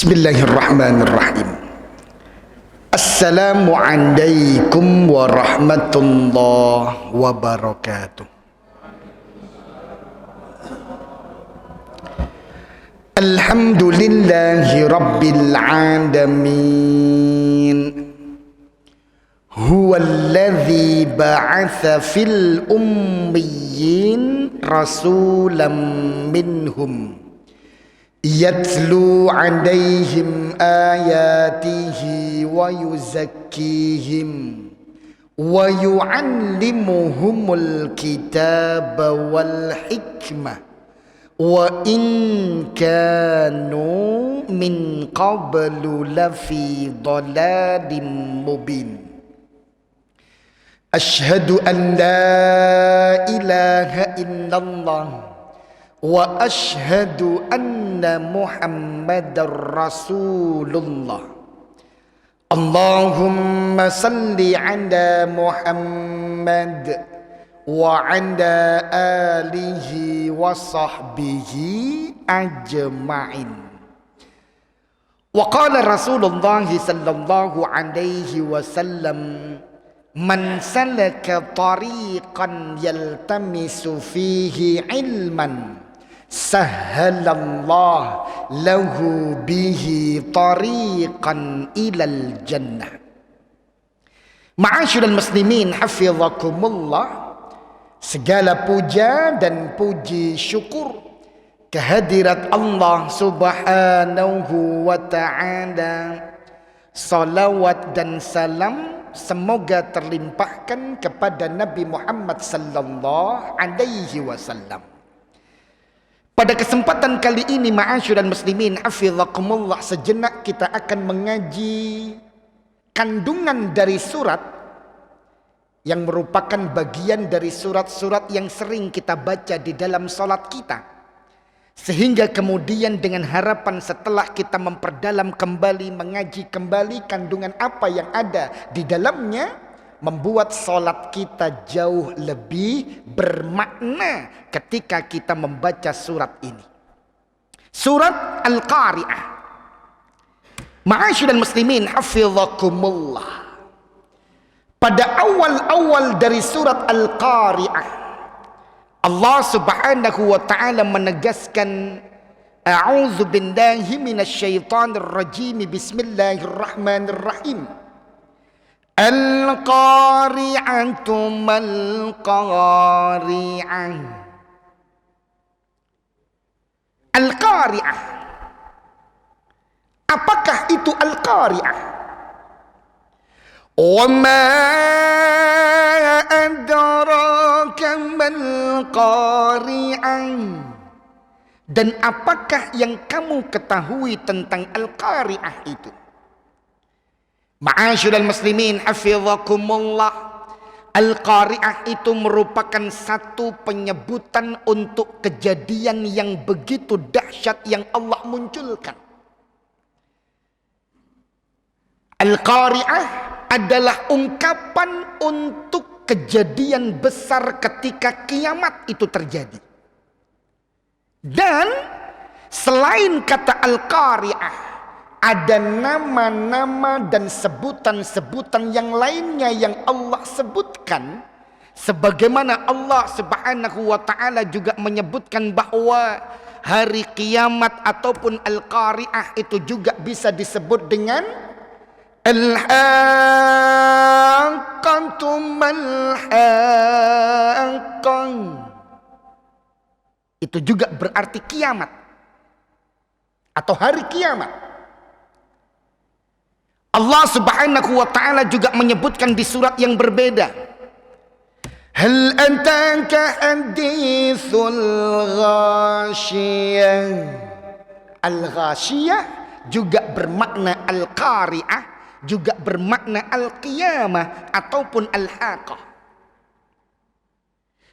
Bismillahirrahmanirrahim. Assalamualaikum warahmatullahi wabarakatuh. Alhamdulillahi rabbil alamin. Huwallazi ba'atsa fil ummiyyin rasulam minhum yatlu 'alaihim ayatihi wa yuzakkihim wa yu'allimuhumul kitaba wal hikmah wa in kanu min qablu lafi dhalalin mubin. Asyhadu an la ilaha illallah wa asyhadu anna Muhammadar Rasulullah. Allahumma salli ala Muhammad wa ala alihi wa sahbihi ajma'in. Wa qala Rasulullah sallallahu alaihi wasallam, man salaka tariqan yaltamisu fihi ilman sahhalallah lahu bihi tariqan ilal jannah. Ma'asyiral muslimin hafizakumullah, segala puja dan puji syukur kehadirat Allah subhanahu wa ta'ala. Salawat dan salam semoga terlimpahkan kepada Nabi Muhammad sallallahu alaihi wasallam. Pada kesempatan kali ini, ma'asyiral muslimin hafizakumullah, sejenak kita akan mengaji kandungan dari surat yang merupakan bagian dari surat-surat yang sering kita baca di dalam salat kita, sehingga kemudian dengan harapan setelah kita memperdalam kembali, mengaji kembali kandungan apa yang ada di dalamnya, membuat salat kita jauh lebih bermakna ketika kita membaca surat ini. Surat Al-Qari'ah. Ma'asyiral muslimin hafizakumullah, pada awal-awal dari surat Al-Qari'ah, Allah subhanahu wa ta'ala menegaskan, a'udzu billahi minasyaitonir rajim, bismillahirrahmanirrahim. Al-Qari'atu mal-Qari'ah. Al-Qari'ah, apakah itu Al-Qari'ah? Wa ma adraka mal-Qari'ah. Dan apakah yang kamu ketahui tentang Al-Qari'ah itu? Ma'asyiral muslimin hafizakumullah, Al-Qari'ah itu merupakan satu penyebutan untuk kejadian yang begitu dahsyat yang Allah munculkan. Al-Qari'ah adalah ungkapan untuk kejadian besar ketika kiamat itu terjadi. Dan selain kata Al-Qari'ah, ada nama-nama dan sebutan-sebutan yang lainnya yang Allah sebutkan, sebagaimana Allah subhanahu wa ta'ala juga menyebutkan bahwa hari kiamat ataupun Al-Qari'ah itu juga bisa disebut dengan Al-Haqqatu mal-Haqqah. Itu juga berarti kiamat atau hari kiamat. Allah subhanahu wa ta'ala juga menyebutkan di surat yang berbeda, hal ataka hadithul ghashiyah. Al-Ghashiyah juga bermakna Al-Qari'ah, juga bermakna Al-Qiyamah ataupun Al-Haqqah.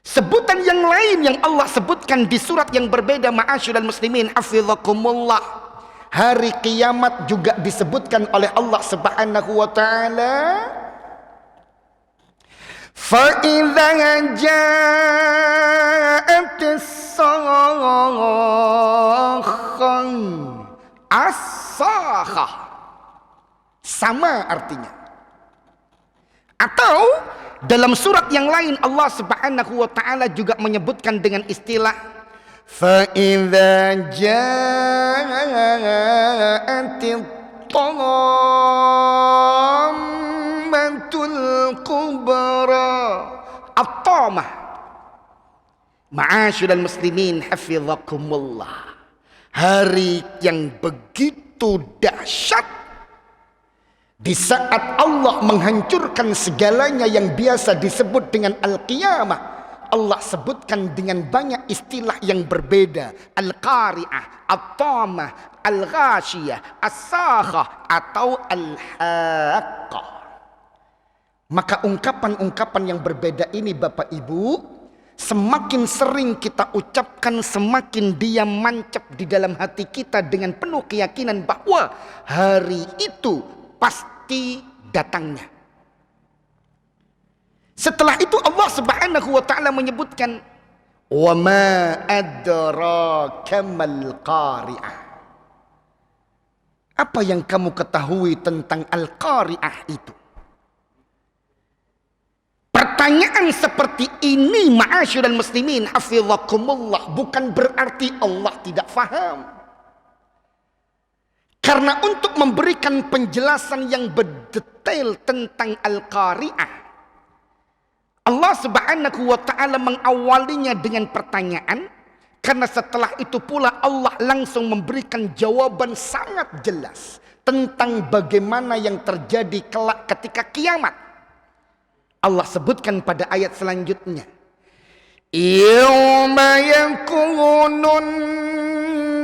Sebutan yang lain yang Allah sebutkan di surat yang berbeda, ma'asyiral muslimin hafizakumullah, hari kiamat juga disebutkan oleh Allah subhanahu wa ta'ala, فَإِذَا جَاءَتِ الصَّاخَّةُ as-sakhah. Sama artinya. Atau dalam surat yang lain Allah Subhanahu wa taala juga menyebutkan dengan istilah fa idza ja'atit tammatul kubra. At-tamah. Ma'asyiral muslimin hafizakumullah. Hari yang begitu dahsyat, di saat Allah menghancurkan segalanya yang biasa disebut dengan al-qiyamah, Allah sebutkan dengan banyak istilah yang berbeda. Al-qari'ah, at-tamah, al-ghashiyah, as-sakhah, atau al-haqqah. Maka ungkapan-ungkapan yang berbeda ini Bapak Ibu, semakin sering kita ucapkan, semakin dia mancap di dalam hati kita dengan penuh keyakinan bahwa hari itu pasti datangnya. Setelah itu Allah Subhanahu wa taala menyebutkan wa ma adraka mal qari'ah. Apa yang kamu ketahui tentang al-qari'ah itu? Pertanyaan seperti ini ma'asyiral muslimin hafizakumullah bukan berarti Allah tidak faham. Karena untuk memberikan penjelasan yang berdetail tentang al-qari'ah, Allah Subhanahu wa taala mengawalinya dengan pertanyaan, karena setelah itu pula Allah langsung memberikan jawaban sangat jelas tentang bagaimana yang terjadi kelak ketika kiamat. Allah sebutkan pada ayat selanjutnya, yawma yakunun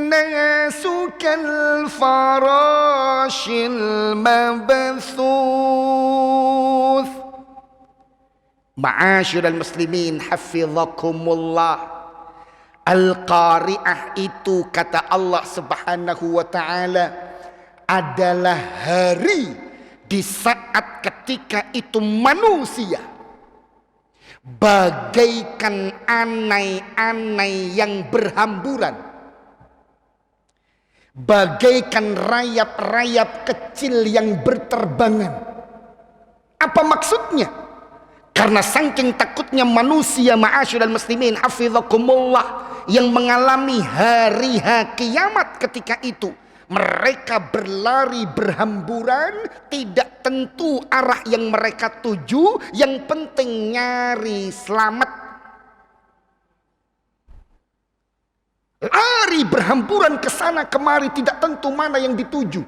nasu kal farashil mabthuth. Ma'asyiral muslimin hafizakumullah, al-qari'ah itu kata Allah Subhanahu wa taala adalah hari di saat ketika itu manusia bagaikan anai-anai yang berhamburan, bagaikan rayap-rayap kecil yang berterbangan. Apa maksudnya? Karena saking takutnya manusia ma'asyiral muslimin hafizakumullah yang mengalami hari kiamat ketika itu, mereka berlari berhamburan, tidak tentu arah yang mereka tuju, yang penting nyari selamat. Lari berhamburan ke sana kemari, tidak tentu mana yang dituju.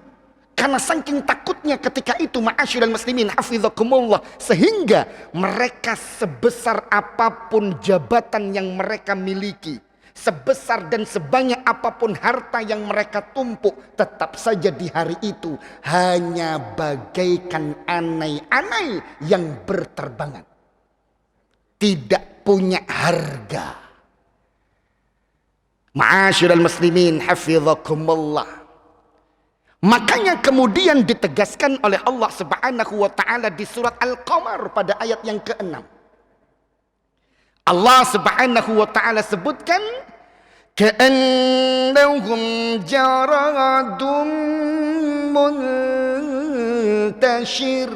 Karena saking takutnya ketika itu ma'asyiral muslimin hafizakumullah, sehingga mereka sebesar apapun jabatan yang mereka miliki, sebesar dan sebanyak apapun harta yang mereka tumpuk, tetap saja di hari itu hanya bagaikan anai-anai yang berterbangan, tidak punya harga. Ma'asyiral muslimin hafizakumullah. Makanya kemudian ditegaskan oleh Allah Subhanahu wa taala di surat Al-Qamar pada ayat yang ke-6. Allah Subhanahu wa taala sebutkan ka'annahum jaradun muntashir.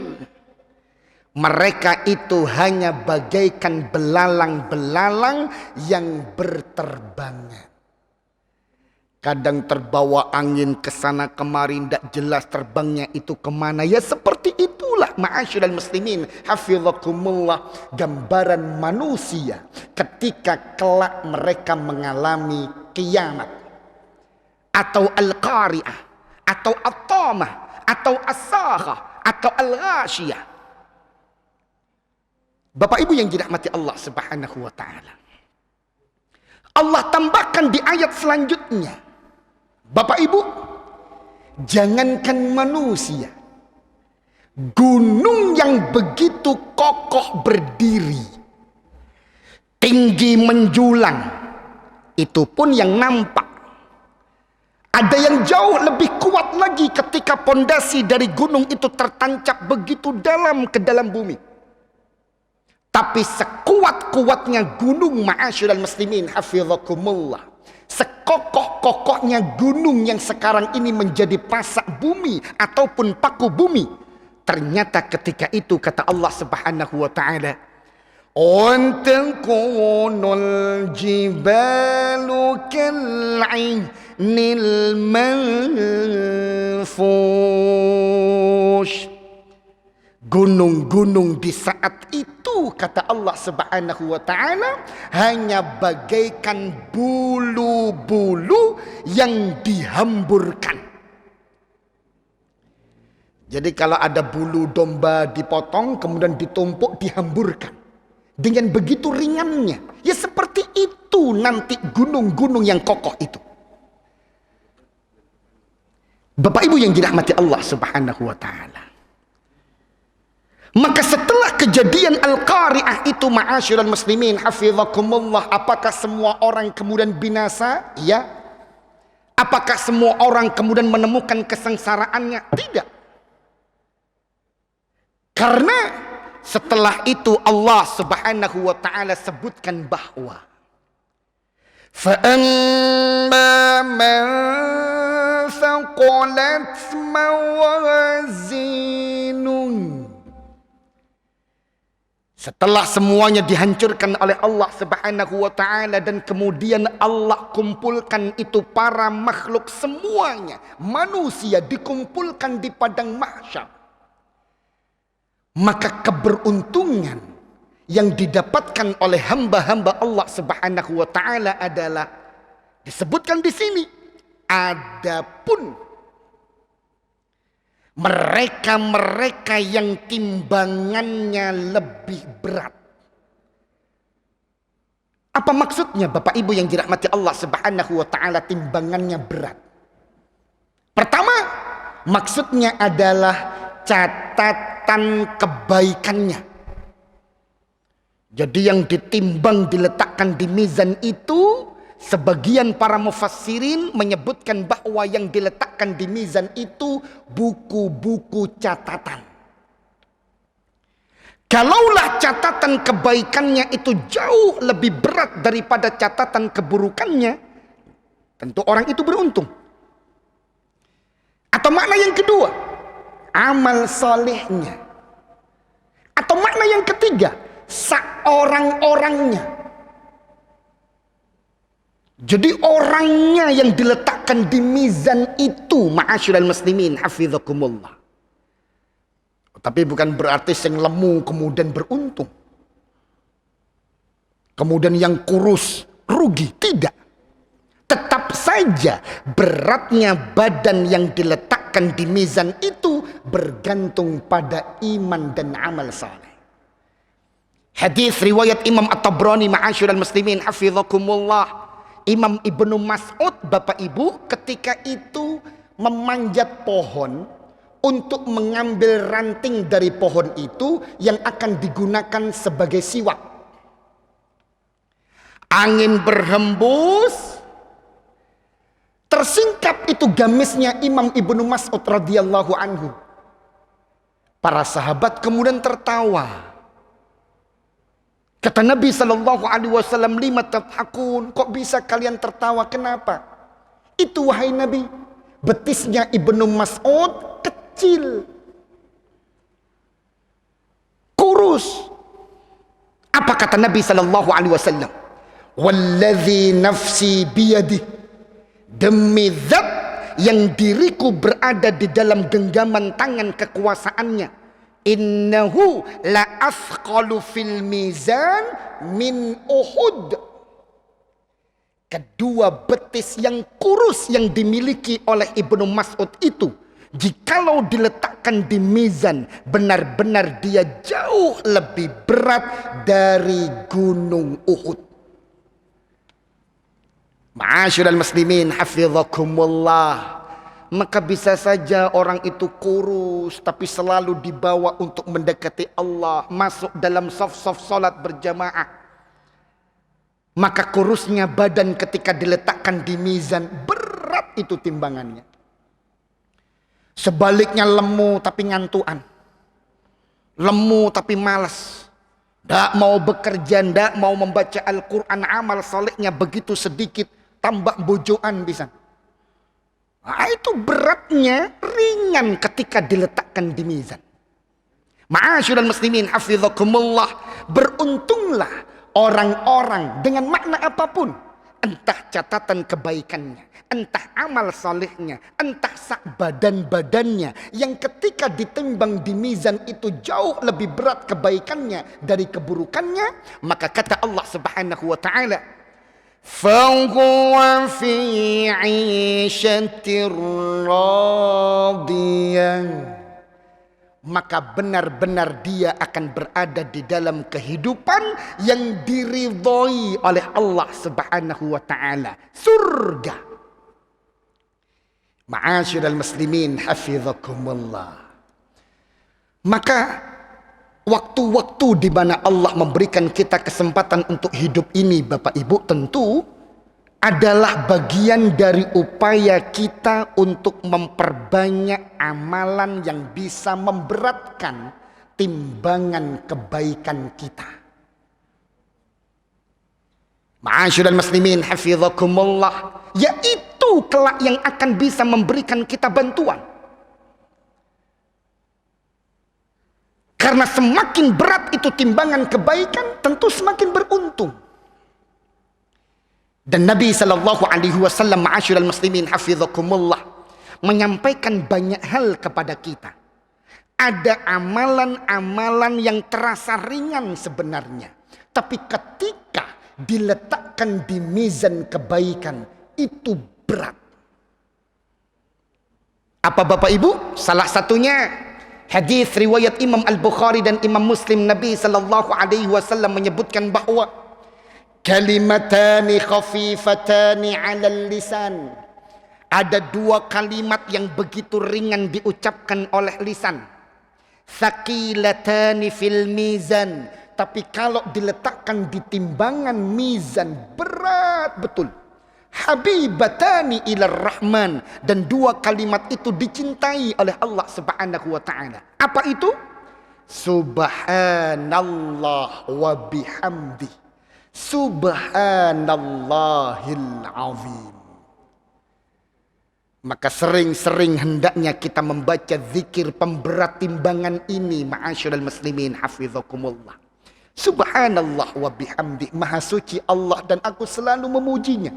Mereka itu hanya bagaikan belalang-belalang yang berterbangan. Kadang terbawa angin kesana kemari, tidak jelas terbangnya itu kemana. Ya seperti itulah ma'asyiral muslimin hafizakumullah, gambaran manusia ketika kelak mereka mengalami kiamat, atau al-qari'ah, atau at-tamah, atau as-sakhah, atau al-ghashiyah. Bapak Ibu yang dirahmati Allah Subhanahu wa taala, Allah tambahkan di ayat selanjutnya, Bapak Ibu, jangankan manusia, gunung yang begitu kokoh berdiri, tinggi menjulang, itu pun yang nampak. Ada yang jauh lebih kuat lagi ketika pondasi dari gunung itu tertancap begitu dalam ke dalam bumi. Tapi sekuat-kuatnya gunung ma'asyiral muslimin hafizakumullah, sekokoh-kokohnya gunung yang sekarang ini menjadi pasak bumi ataupun paku bumi, ternyata ketika itu kata Allah Subhanahu wa taala, "On takunul jibalu kal'inil manfush." Gunung-gunung di saat itu kata Allah Subhanahu wa taala hanya bagaikan bulu-bulu yang dihamburkan. Jadi kalau ada bulu domba dipotong kemudian ditumpuk dihamburkan. Dengan begitu ringannya. Ya seperti itu nanti gunung-gunung yang kokoh itu. Bapak Ibu yang dirahmati Allah Subhanahu wa taala. Maka setelah kejadian Al-Qari'ah itu ma'asyiral muslimin hafizakumullah, apakah semua orang kemudian binasa? Ya. Apakah semua orang kemudian menemukan kesengsaraannya? Tidak. Karena setelah itu Allah Subhanahu wa taala sebutkan bahwa فَأَمَّا مَنْ ثَقُلَتْ مَوَازِينُهُ. Setelah semuanya dihancurkan oleh Allah Subhanahu wa taala dan kemudian Allah kumpulkan itu para makhluk semuanya, manusia dikumpulkan di padang mahsyar. Maka keberuntungan yang didapatkan oleh hamba-hamba Allah Subhanahu wa taala adalah disebutkan di sini, adapun mereka-mereka yang timbangannya lebih berat. Apa maksudnya Bapak Ibu yang dirahmati Allah Subhanahu wa taala timbangannya berat? Pertama, maksudnya adalah catatan kebaikannya. Jadi yang ditimbang diletakkan di mizan itu, sebagian para mufassirin menyebutkan bahwa yang diletakkan di mizan itu buku-buku catatan. Kalaulah catatan kebaikannya itu jauh lebih berat daripada catatan keburukannya, tentu orang itu beruntung. Atau makna yang kedua, amal solehnya. Atau makna yang ketiga, seorang-orangnya. Jadi orangnya yang diletakkan di mizan itu, ma'asyiral muslimin hafizakumullah. Tapi bukan berarti yang lemu kemudian beruntung. Kemudian yang kurus rugi, tidak. Tetap saja beratnya badan yang diletakkan di mizan itu bergantung pada iman dan amal saleh. Hadis riwayat Imam At-Tabrani ma'asyiral muslimin hafizakumullah. Imam Ibnu Mas'ud, Bapak Ibu, ketika itu memanjat pohon untuk mengambil ranting dari pohon itu yang akan digunakan sebagai siwak. Angin berhembus, tersingkap itu gamisnya Imam Ibnu Mas'ud radhiyallahu anhu. Para sahabat kemudian tertawa. Kata Nabi SAW, "Lima tadhakun?" Kok bisa kalian tertawa? Kenapa? Itu wahai Nabi, betisnya Ibnu Mas'ud kecil, kurus. Apa kata Nabi SAW? "Walladzi nafsi biyadih." Demi zat yang diriku berada di dalam genggaman tangan kekuasaannya. Innahu la athqalu fil mizan min Uhud. Kedua betis yang kurus yang dimiliki oleh Ibnu Mas'ud itu, jikalau diletakkan di mizan, benar-benar dia jauh lebih berat dari gunung Uhud. Ma'asyiral muslimin hafizakumullah. Maka bisa saja orang itu kurus tapi selalu dibawa untuk mendekati Allah, masuk dalam saf-saf salat berjamaah. Maka kurusnya badan ketika diletakkan di mizan, berat itu timbangannya. Sebaliknya lemu tapi ngantuan, lemu tapi malas, tidak mau bekerja, tidak mau membaca Al-Quran, amal solehnya begitu sedikit, tambah bojoan bisa. Nah, itu beratnya ringan ketika diletakkan di mizan. Ma'asyiral muslimin hafizakumullah, beruntunglah orang-orang dengan makna apapun, entah catatan kebaikannya, entah amal salehnya, entah sak badan-badannya, yang ketika ditimbang di mizan itu jauh lebih berat kebaikannya dari keburukannya, maka kata Allah Subhanahu wa taala, فَهُوَ فِي عِيشَةٍ رَاضِيَةٍ, maka benar-benar dia akan berada di dalam kehidupan yang diridhoi oleh Allah Subhanahu wa taala, surga. Ma'asyiral muslimin hafizakumullah. Maka waktu-waktu di mana Allah memberikan kita kesempatan untuk hidup ini, Bapak Ibu, tentu adalah bagian dari upaya kita untuk memperbanyak amalan yang bisa memberatkan timbangan kebaikan kita. Ma'asyiral muslimin hafizakumullah, yaitu kelak yang akan bisa memberikan kita bantuan. Karena semakin berat itu timbangan kebaikan, tentu semakin beruntung. Dan Nabi SAW, ma'asyiral muslimin hafizakumullah, menyampaikan banyak hal kepada kita. Ada amalan-amalan yang terasa ringan sebenarnya, tapi ketika diletakkan di mizan kebaikan itu berat. Apa Bapak Ibu? Salah satunya hadis riwayat Imam Al-Bukhari dan Imam Muslim, Nabi SAW menyebutkan bahwa kalimatani khafifatani 'alal lisan, ada dua kalimat yang begitu ringan diucapkan oleh lisan, thaqilatani fil mizan, tapi kalau diletakkan di timbangan mizan berat betul. Habibatani ilar rahman, dan dua kalimat itu dicintai oleh Allah Subhanahu wa taala. Apa itu? Subhanallah wa bihamdi, subhanallahil azim. Maka sering-sering hendaknya kita membaca zikir pemberat timbangan ini, ma'asyiral muslimin hafizakumullah. Subhanallah wa bihamdi, maha suci Allah dan aku selalu memujinya.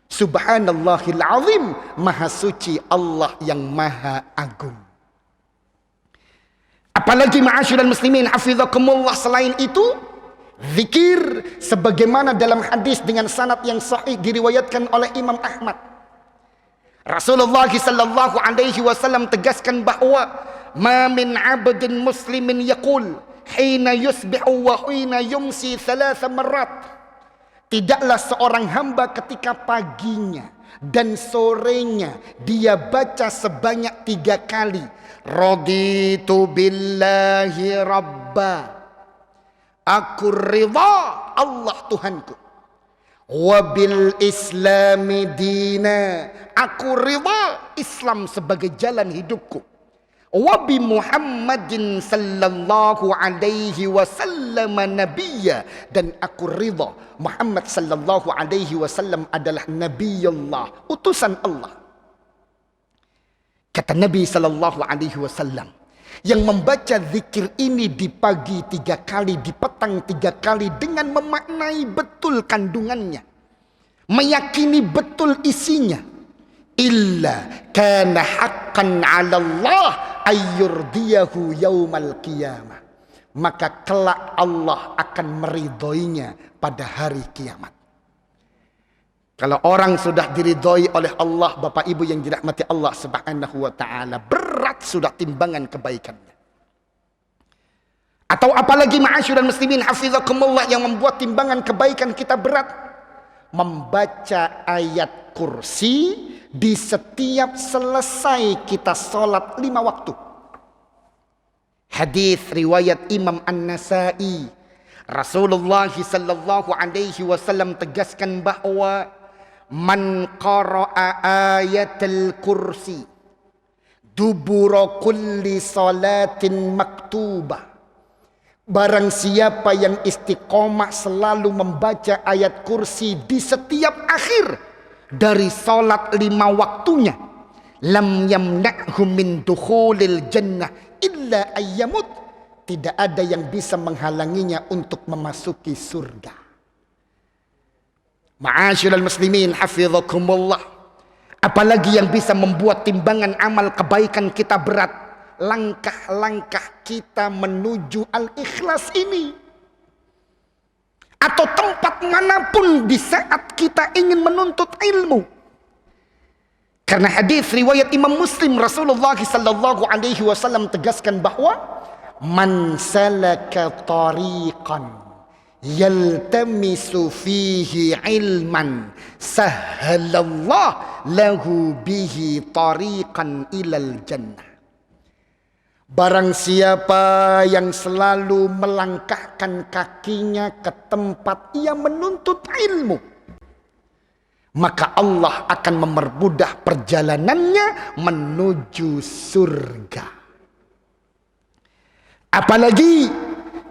Subhanallahil azim, maha suci Allah yang maha agung. Apalagi ma'asyiral muslimin hafizakumullah, selain itu zikir sebagaimana dalam hadis dengan sanad yang sahih diriwayatkan oleh Imam Ahmad. Rasulullah sallallahu alaihi wasallam tegaskan bahwa ma min 'abdin muslimin yaqul hina yusbihu wa hina yumsi 3 marrat. Tidaklah seorang hamba ketika paginya dan sorenya dia baca sebanyak 3 kali, raditu billahi rabba, aku ridha Allah Tuhanku, wabil islami dina, aku ridha Islam sebagai jalan hidupku, wabi Muhammadin sallallahu alaihi wasallam nabiyya, dan aku ridha Muhammad sallallahu alaihi wasallam adalah nabiyullah, utusan Allah. Kata Nabi sallallahu alaihi wasallam, yang membaca zikir ini di pagi 3 kali, di petang 3 kali, dengan memaknai betul kandungannya, meyakini betul isinya, illa kana haqqan 'ala Allah ayyurdiyahu yaumal qiyamah, maka kelak Allah akan meridhoinya pada hari kiamat. Kalau orang sudah diridhoi oleh Allah, Bapak Ibu yang dirahmati Allah Subhanahu wa taala, berat sudah timbangan kebaikannya. Atau apalagi ma'asyiral muslimin hafizakumullah yang membuat timbangan kebaikan kita berat, membaca ayat kursi di setiap selesai kita sholat 5 waktu. Hadis riwayat Imam An-Nasai, Rasulullah sallallahu alaihi wasallam tegaskan bahwa man qara'a ayatul kursi dubura kulli salatin maktubah, barang siapa yang istiqomah selalu membaca ayat kursi di setiap akhir dari salat 5 waktunya, lam yamna'hu min dukhulil jannah illa ayyamut, tidak ada yang bisa menghalanginya untuk memasuki surga. Ma'asyiral muslimin hafizakumullah, apalagi yang bisa membuat timbangan amal kebaikan kita berat? Langkah-langkah kita menuju al-ikhlas ini, atau tempat manapun di saat kita ingin menuntut ilmu. Karena hadis riwayat Imam Muslim, Rasulullah sallallahu alaihi wasallam tegaskan bahwa man salaka tariqan yaltamisu fihi ilman sahhalallahu lahu bihi tariqan ilal jannah. Barang siapa yang selalu melangkahkan kakinya ke tempat ia menuntut ilmu, maka Allah akan mempermudah perjalanannya menuju surga. Apalagi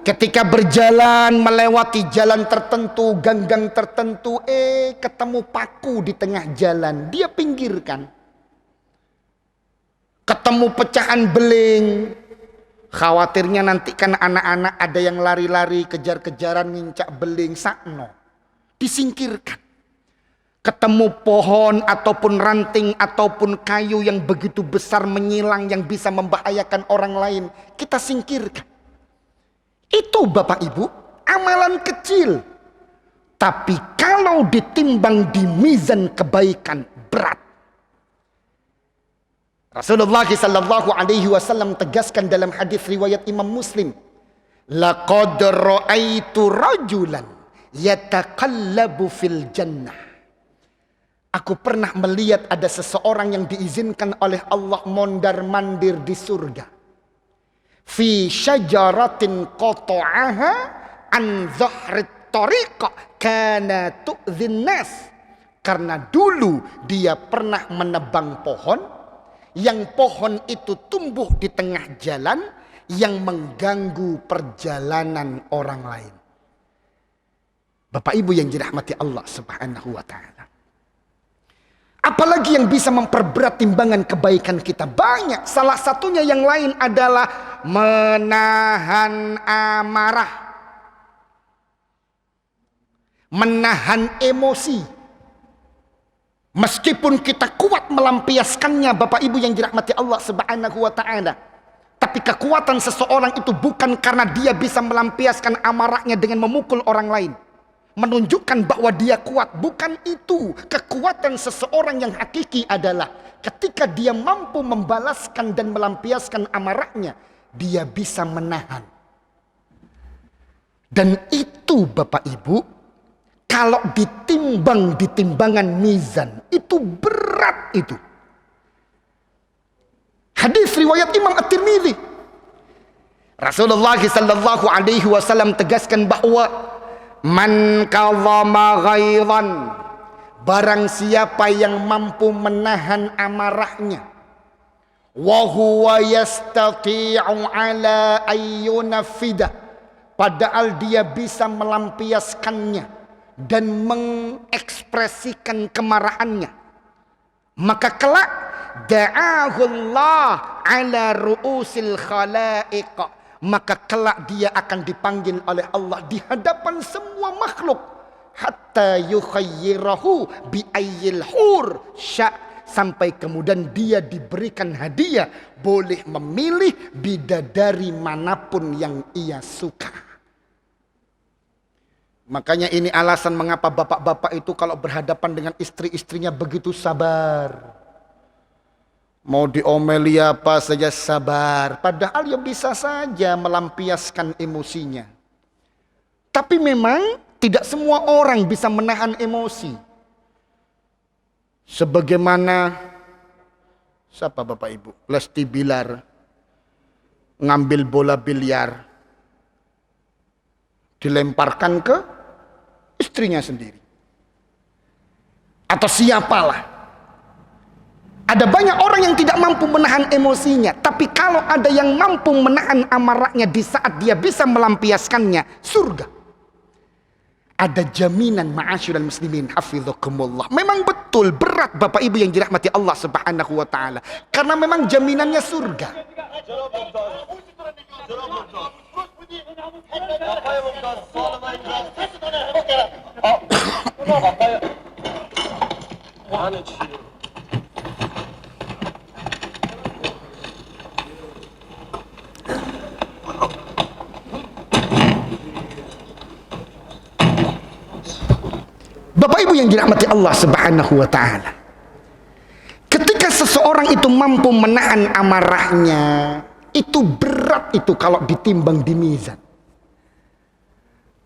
ketika berjalan melewati jalan tertentu, gang-gang tertentu, ketemu paku di tengah jalan, dia pinggirkan. Ketemu pecahan beling, khawatirnya nanti kan anak-anak ada yang lari-lari kejar-kejaran ngincak beling, sakno, disingkirkan. Ketemu pohon ataupun ranting ataupun kayu yang begitu besar menyilang yang bisa membahayakan orang lain, kita singkirkan. Itu Bapak Ibu amalan kecil, tapi kalau ditimbang di mizan kebaikan berat. Rasulullah sallallahu alaihi wasallam tegaskan dalam hadis riwayat Imam Muslim, laqad ra'aitu rajulan yataqallabu fil jannah. Aku pernah melihat ada seseorang yang diizinkan oleh Allah mondar-mandir di surga. Fi syajaratin qata'aha an dhahrit tariqa kana tu'dhin nas. Karena dulu dia pernah menebang pohon, yang pohon itu tumbuh di tengah jalan yang mengganggu perjalanan orang lain. Bapak Ibu yang dirahmati Allah Subhanahu wa taala. Apalagi yang bisa memperberat timbangan kebaikan kita? Banyak. Salah satunya yang lain adalah menahan amarah. Menahan emosi. Meskipun kita kuat melampiaskannya Bapak Ibu yang dirahmati Allah Subhanahu wa taala, tapi kekuatan seseorang itu bukan karena dia bisa melampiaskan amarahnya dengan memukul orang lain, menunjukkan bahwa dia kuat. Bukan itu. Kekuatan seseorang yang hakiki adalah ketika dia mampu membalaskan dan melampiaskan amarahnya, dia bisa menahan. Dan itu Bapak Ibu, kalau ditimbang di timbangan mizan, itu berat itu. Hadis riwayat Imam At-Tirmidzi. Rasulullah sallallahu alaihi wasallam tegaskan bahwa man kadhama ghairan, barang siapa yang mampu menahan amarahnya, wa huwa yastati'u ala ayyunafida, padahal dia bisa melampiaskannya dan mengekspresikan kemarahannya, maka kelak da'ahullah ala ru'usil khalaiq, maka kelak dia akan dipanggil oleh Allah di hadapan semua makhluk, hatta yukhayyirahu bi ayyil hur sya', sampai kemudian dia diberikan hadiah, boleh memilih bidadari manapun yang ia suka. Makanya ini alasan mengapa bapak-bapak itu kalau berhadapan dengan istri-istrinya begitu sabar. Mau diomeli apa saja sabar. Padahal ya bisa saja melampiaskan emosinya. Tapi memang tidak semua orang bisa menahan emosi. Sebagaimana siapa Bapak Ibu? Lesti Bilar ngambil bola biliar, dilemparkan ke istrinya sendiri. Atau siapalah. Ada banyak orang yang tidak mampu menahan emosinya. Tapi kalau ada yang mampu menahan amarahnya di saat dia bisa melampiaskannya, surga. Ada jaminan ma'asyiral muslimin hafizakumullah. Memang betul berat Bapak Ibu yang dirahmati Allah Subhanahu wa taala. Karena memang jaminannya surga. Bapak Ibu yang dirahmati Allah Subhanahu wa taala. Ketika seseorang itu mampu menahan amarahnya, itu berat itu kalau ditimbang di mizan.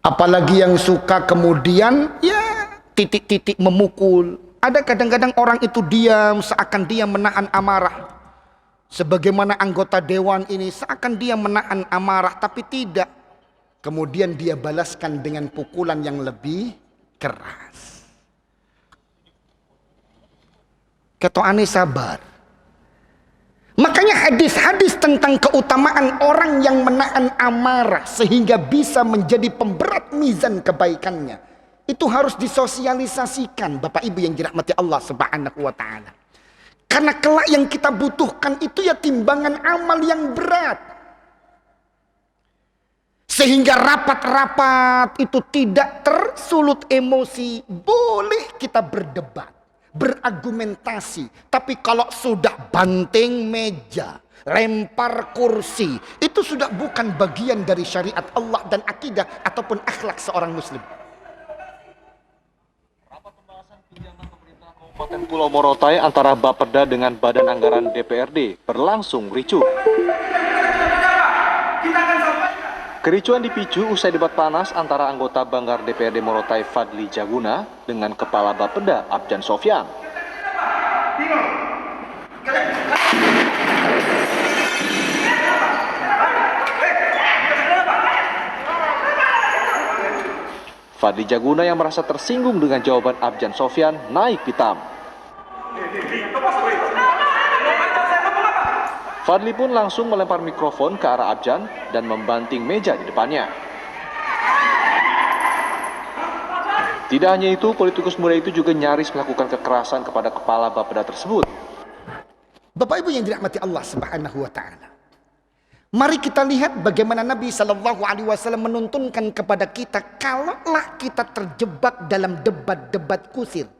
Apalagi yang suka kemudian ya titik-titik memukul. Ada kadang-kadang orang itu diam seakan dia menahan amarah. Sebagaimana anggota dewan ini seakan dia menahan amarah, tapi tidak. Kemudian dia balaskan dengan pukulan yang lebih keras. Ketokane sabar. Makanya hadis-hadis tentang keutamaan orang yang menahan amarah sehingga bisa menjadi pemberat mizan kebaikannya, itu harus disosialisasikan Bapak Ibu yang dirahmati Allah Subhanahu wa taala. Karena kelak yang kita butuhkan itu ya timbangan amal yang berat. Sehingga rapat-rapat itu tidak tersulut emosi. Boleh kita berdebat, berargumentasi. Tapi kalau sudah banting meja, lempar kursi, itu sudah bukan bagian dari syariat Allah dan akidah ataupun akhlak seorang muslim. Rapat pembahasan pinjaman pemerintah Kabupaten Pulau Morotai antara Bapeda dengan Badan Anggaran DPRD berlangsung ricuh. Kericuan dipicu usai debat panas antara anggota Banggar DPRD Morotai Fadli Jaguna dengan Kepala Bapeda Abjan Sofyan. Fadli Jaguna yang merasa tersinggung dengan jawaban Abjan Sofyan naik pitam. Fadli pun langsung melempar mikrofon ke arah Abjan dan membanting meja di depannya. Tidak hanya itu, politikus muda itu juga nyaris melakukan kekerasan kepada kepala Bapeda tersebut. Bapak Ibu yang dirahmati Allah Subhanahu wa taala. Mari kita lihat bagaimana Nabi Shallallahu alaihi wasallam menuntunkan kepada kita, kalaulah kita terjebak dalam debat-debat kusir.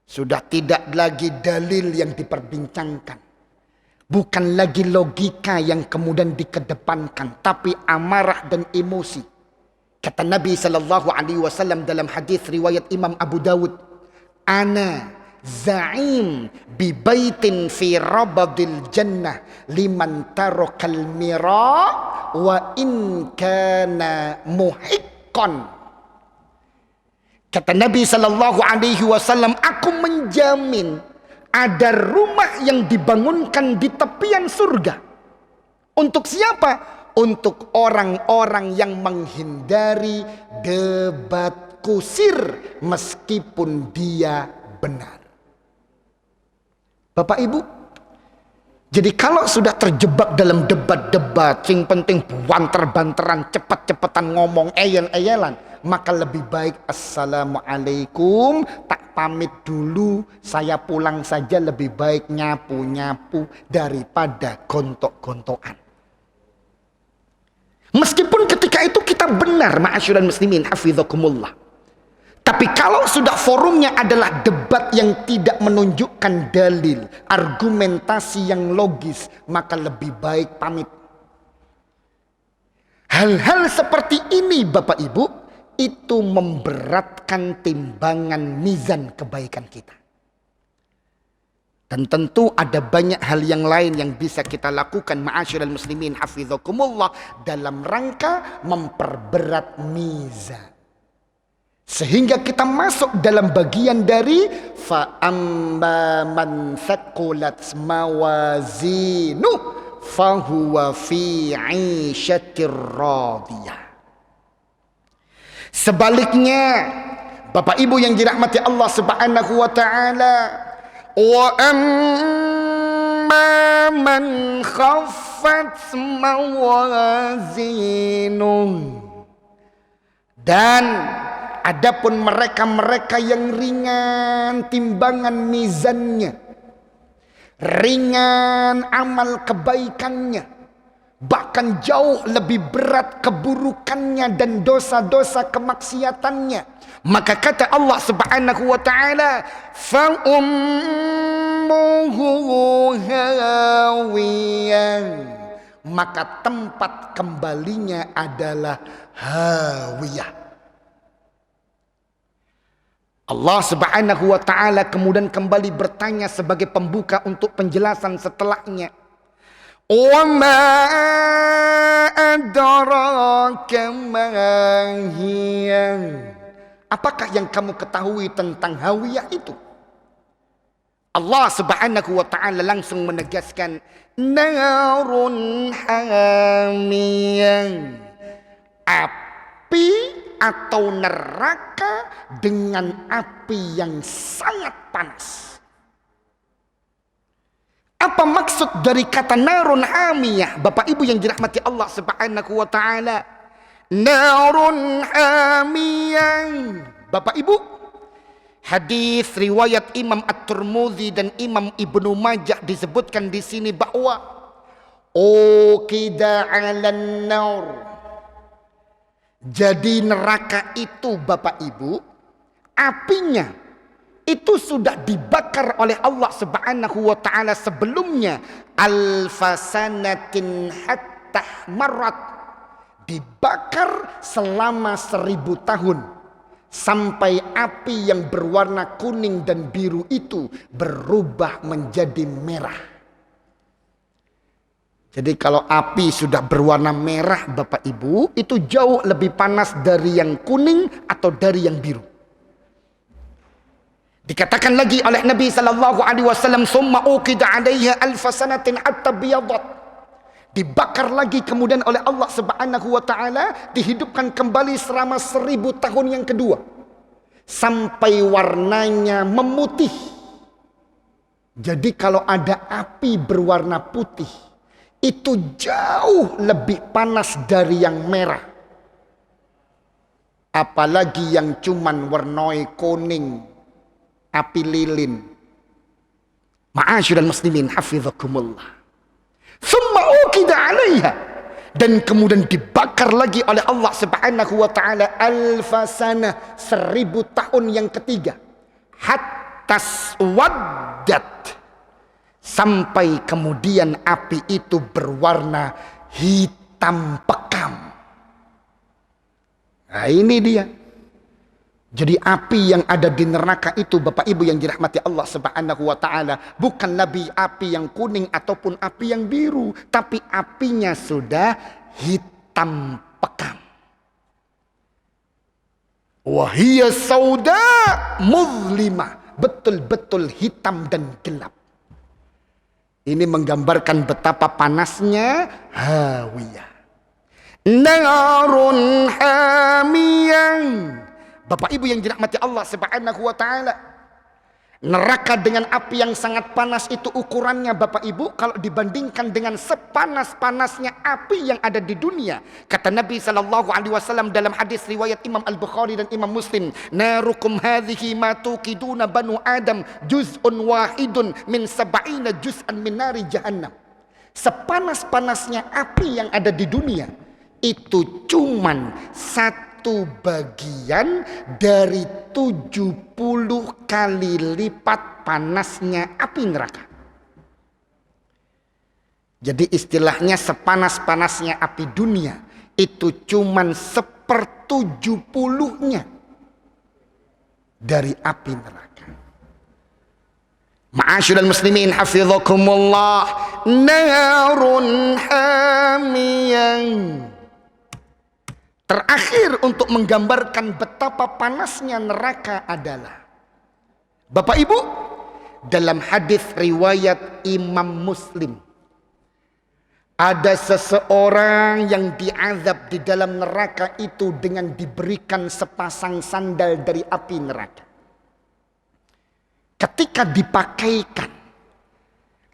Sudah tidak lagi dalil yang diperbincangkan. Bukan lagi logika yang kemudian dikedepankan, tapi amarah dan emosi. Kata Nabi Shallallahu alaihi wasallam dalam hadis riwayat Imam Abu Dawud, "Ana za'im bi baitin fi rabadil jannah liman tarakal mira wa in kana muhiqqan." Kata Nabi Shallallahu alaihi wasallam, aku menjamin ada rumah yang dibangunkan di tepian surga. Untuk siapa? Untuk orang-orang yang menghindari debat kusir meskipun dia benar. Bapak Ibu, jadi kalau sudah terjebak dalam debat-debat, yang penting banter-banteran, cepat-cepatan ngomong, eyel-eyelan, maka lebih baik assalamualaikum, tak pamit dulu, saya pulang saja, lebih baik nyapu-nyapu daripada gontok-gontokan. Meskipun ketika itu kita benar, ma'asyiral muslimin hafizakumullah. Tapi kalau sudah forumnya adalah debat yang tidak menunjukkan dalil, argumentasi yang logis, maka lebih baik pamit. Hal-hal seperti ini Bapak Ibu, itu memberatkan timbangan mizan kebaikan kita. Dan tentu ada banyak hal yang lain yang bisa kita lakukan ma'asyiral muslimin hafizakumullah dalam rangka memperberat mizan. Sehingga kita masuk dalam bagian dari fa'amma man thaqulat mawazinu fahuwa fi 'ishatir radiyah. Sebaliknya, Bapak Ibu yang dirahmati Allah Subhanahu wa taala, wa amma man khaffat mawazinu, Dan adapun mereka-mereka yang ringan timbangan mizannya, ringan amal kebaikannya, bahkan jauh lebih berat keburukannya dan dosa-dosa kemaksiatannya, maka kata Allah Subhanahu wa taala, fa ummuhu hawiyah, maka tempat kembalinya adalah hawiyah. Allah Subhanahu wa taala kemudian kembali bertanya sebagai pembuka untuk penjelasan setelahnya. Wa ma adraka ma hiya. Apakah yang kamu ketahui tentang hawiyah itu? Allah Subhanahu wa taala langsung menegaskan, narun hamiyah. Api atau neraka dengan api yang sangat panas. Apa maksud dari kata narun hamiyah? Bapak Ibu yang dirahmati Allah Subhanahu wa taala. Narun hamiyah. Bapak Ibu, hadis riwayat Imam At-Tirmidzi dan Imam Ibnu Majah disebutkan di sini bahwa uqida 'alan nar. Jadi neraka itu Bapak Ibu, apinya itu sudah dibakar oleh Allah Subhanahu wa taala sebelumnya, alfasanatin hatta marat, dibakar selama 1000 tahun sampai api yang berwarna kuning dan biru itu berubah menjadi merah. Jadi kalau api sudah berwarna merah Bapak Ibu, itu jauh lebih panas dari yang kuning atau dari yang biru. Dikatakan lagi oleh Nabi sallallahu alaihi wasallam, summa uqida 'alaiha alfasanatin hatta biyadat. Dibakar lagi kemudian oleh Allah Subhanahu wa taala, dihidupkan kembali selama 1000 tahun yang kedua sampai warnanya memutih. Jadi kalau ada api berwarna putih, itu jauh lebih panas dari yang merah. Apalagi yang cuman warnai kuning, api lilin. Ma'asyiral muslimin hafizakumullah. Summa uqida 'alaiha, dan kemudian dibakar lagi oleh Allah Subhanahu wa taala alfasana, 1000 tahun yang ketiga, hatta swaddat, sampai kemudian api itu berwarna hitam pekam. Nah ini dia. Jadi api yang ada di neraka itu Bapak Ibu yang dirahmati Allah Subhanahu wa taala, bukan nabi api yang kuning ataupun api yang biru, tapi apinya sudah hitam pekam. Wahiyya sauda muzlimah, betul-betul hitam dan gelap. Ini menggambarkan betapa panasnya hawiyah. Narun hamiyah. Bapak Ibu yang dirahmati Allah Subhanahu wa taala, neraka dengan api yang sangat panas itu ukurannya Bapak Ibu kalau dibandingkan dengan sepanas-panasnya api yang ada di dunia. Kata Nabi sallallahu alaihi wasallam dalam hadis riwayat Imam Al-Bukhari dan Imam Muslim, narukum hadhihi ma tuqiduna banu Adam juz'un wahidun min 70 juz'an min nari jahannam. Sepanas-panasnya api yang ada di dunia itu cuman satu bagian dari 70 kali lipat panasnya api neraka. Jadi istilahnya sepanas-panasnya api dunia itu cuman 1/70-nya dari api neraka. Ma'asyiral muslimin hafizakumullah, narun hamiyah. Terakhir untuk menggambarkan betapa panasnya neraka adalah, Bapak Ibu, dalam hadis riwayat Imam Muslim, ada seseorang yang diazab di dalam neraka itu dengan diberikan sepasang sandal dari api neraka. Ketika dipakaikan,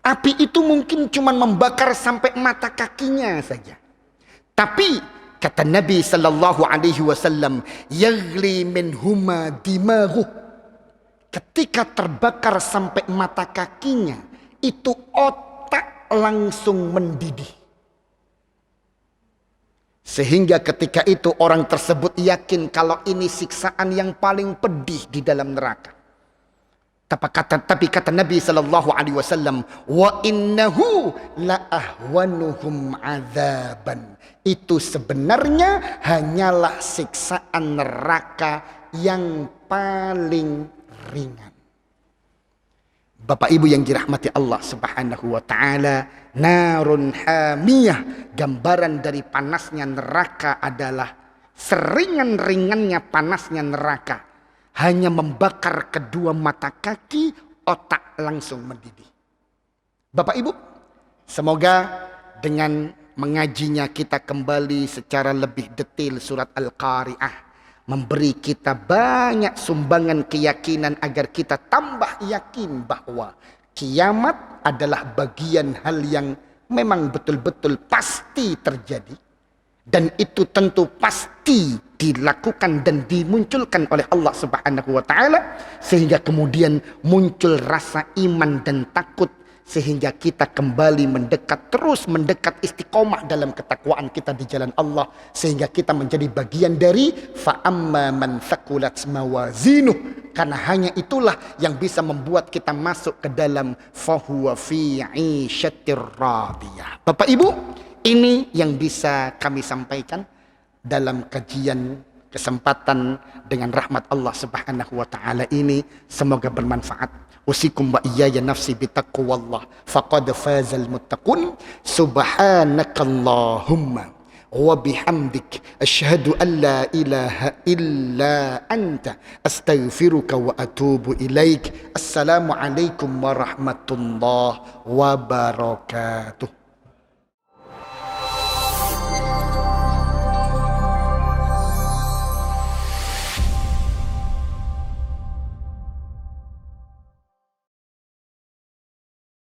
api itu mungkin cuma membakar sampai mata kakinya saja. Tapi Kata Nabi sallallahu alaihi wasallam, yaghli minhuma dimaghuh. Ketika terbakar sampai mata kakinya, itu otak langsung mendidih. Sehingga ketika itu orang tersebut yakin kalau ini siksaan yang paling pedih di dalam neraka. Tapi kata Nabi sallallahu alaihi wasallam, wa innahu la ahwanuhum adzaban. Itu sebenarnya hanyalah siksaan neraka yang paling ringan. Bapak Ibu yang dirahmati Allah Subhanahu wa taala, narun hamiyah, gambaran dari panasnya neraka adalah seringan-ringannya panasnya neraka. Hanya membakar kedua mata kaki, otak langsung mendidih. Bapak Ibu, semoga dengan mengajinya kita kembali secara lebih detail surat Al-Qari'ah, memberi kita banyak sumbangan keyakinan agar kita tambah yakin bahwa kiamat adalah bagian hal yang memang betul-betul pasti terjadi. Dan itu tentu pasti dilakukan dan dimunculkan oleh Allah Subhanahu wa taala, sehingga kemudian muncul rasa iman dan takut, sehingga kita kembali mendekat, terus mendekat istiqomah dalam ketakwaan kita di jalan Allah, sehingga kita menjadi bagian dari fa amma man thaqulat mawazinuh, karena hanya itulah yang bisa membuat kita masuk ke dalam fahuwa fi 'isyatir radiyah. Bapak Ibu, ini yang bisa kami sampaikan dalam kajian kesempatan dengan rahmat Allah Subhanahu wa taala ini. Semoga bermanfaat. Usikum wa iyaya nafsi bitaqwallah faqad fazal muttaqun. Subhanakallahumma wa bihamdik asyhadu an la ilaha illa anta astaghfiruka wa atubu ilaik. Assalamu alaikum warahmatullahi wabarakatuh.